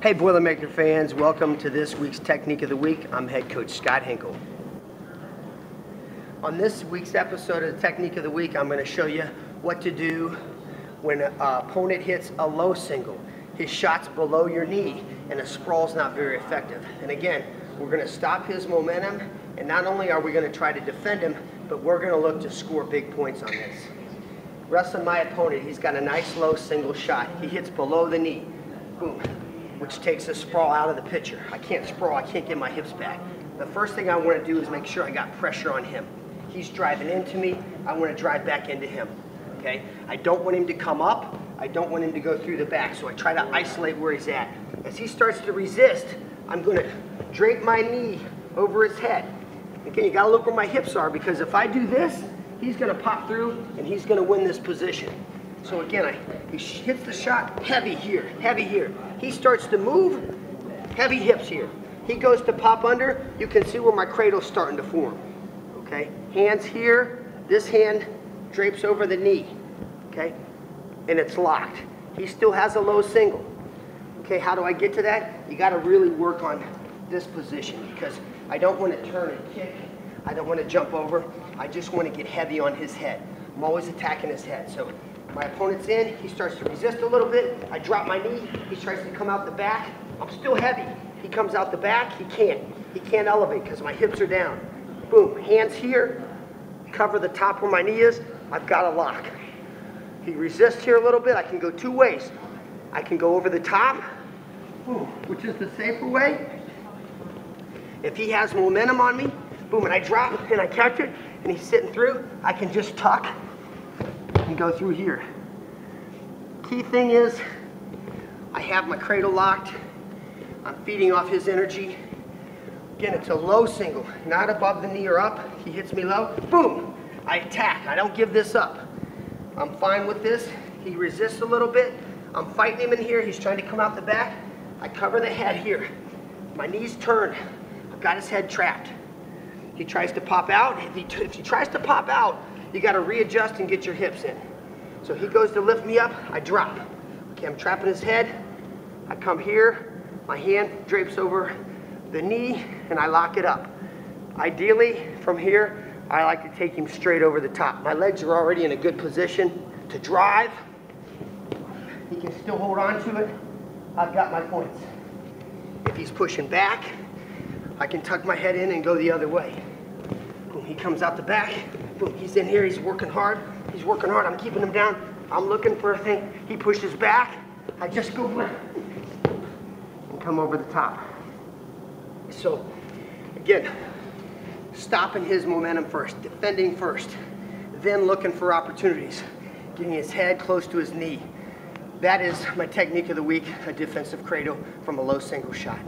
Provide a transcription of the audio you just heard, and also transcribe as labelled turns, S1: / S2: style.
S1: Hey Boilermaker fans, welcome to this week's Technique of the Week. I'm head coach Scott Hinkel. On this week's episode of the Technique of the Week, I'm going to show you what to do when an opponent hits a low single. His shot's below your knee and a sprawl's not very effective. And again, we're going to stop his momentum, and not only are we going to try to defend him, but we're going to look to score big points on this. Wrestling my opponent, he's got a nice low single shot. He hits below the knee. Boom. Which takes the sprawl out of the picture. I can't sprawl, I can't get my hips back. The first thing I want to do is make sure I got pressure on him. He's driving into me, I want to drive back into him. Okay? I don't want him to come up, I don't want him to go through the back, so I try to isolate where he's at. As he starts to resist, I'm going to drape my knee over his head. Okay, you got to look where my hips are, because if I do this, he's going to pop through and he's going to win this position. So again, he hits the shot heavy here, heavy here. He starts to move, heavy hips here. He goes to pop under, you can see where my cradle's starting to form. Okay, hands here, this hand drapes over the knee, okay, and it's locked. He still has a low single. Okay, how do I get to that? You gotta really work on this position, because I don't want to turn and kick, I don't want to jump over, I just want to get heavy on his head. I'm always attacking his head. So my opponent's in, he starts to resist a little bit, I drop my knee, he tries to come out the back, I'm still heavy. He comes out the back, he can't elevate because my hips are down. Boom, hands here, cover the top where my knee is, I've got a lock. He resists here a little bit, I can go two ways. I can go over the top, boom, which is the safer way. If he has momentum on me, boom, and I drop and I catch it, and he's sitting through, I can just tuck and go through here. Key thing is, I have my cradle locked, I'm feeding off his energy. Again, it's a low single, not above the knee or up. He hits me low, boom, I attack, I don't give this up. I'm fine with this. He resists a little bit, I'm fighting him in here, he's trying to come out the back. I cover the head here. My knees turn, I've got his head trapped. He tries to pop out. If he tries to pop out, you got to readjust and get your hips in. So he goes to lift me up, I drop. Okay, I'm trapping his head. I come here, my hand drapes over the knee, and I lock it up. Ideally, from here, I like to take him straight over the top. My legs are already in a good position to drive. He can still hold on to it. I've got my points. If he's pushing back, I can tuck my head in and go the other way. Boom, he comes out the back. Boom, he's in here, he's working hard. He's working hard, I'm keeping him down. I'm looking for a thing. He pushes back, I just go and come over the top. So, again, stopping his momentum first, defending first, then looking for opportunities, getting his head close to his knee. That is my technique of the week, a defensive cradle from a low single shot.